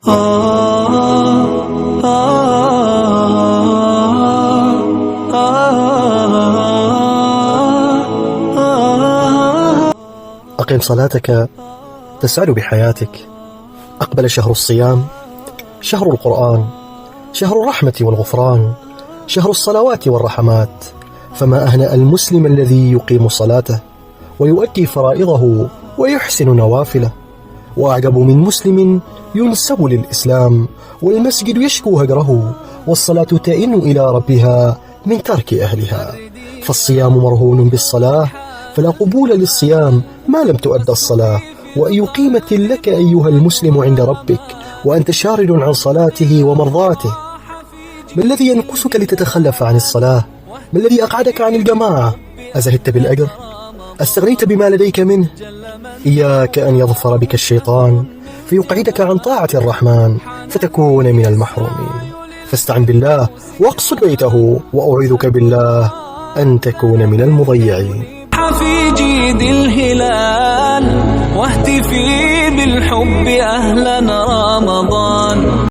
أقم صلاتك تسعد بحياتك. أقبل شهر الصيام، شهر القرآن، شهر الرحمة والغفران، شهر الصلوات والرحمات. فما أهنأ المسلم الذي يقيم صلاته ويؤدي فرائضه ويحسن نوافله. وأعجب من مسلم ينسب للإسلام والمسجد يشكو هجره والصلاة تئن إلى ربها من ترك أهلها. فالصيام مرهون بالصلاة، فلا قبول للصيام ما لم تؤد الصلاة. وأي قيمة لك أيها المسلم عند ربك وأنت شارد عن صلاته ومرضاته؟ ما الذي ينقصك لتتخلف عن الصلاة؟ ما الذي أقعدك عن الجماعة؟ أزهدت بالأجر؟ استغنيت بما لديك منه؟ إياك أن يظفر بك الشيطان فيقعدك عن طاعة الرحمن فتكون من المحرومين. فاستعن بالله واقصد بيته، وأعوذك بالله أن تكون من المضيعين. في جيد الهلال واهتفي بالحب أهلا رمضان.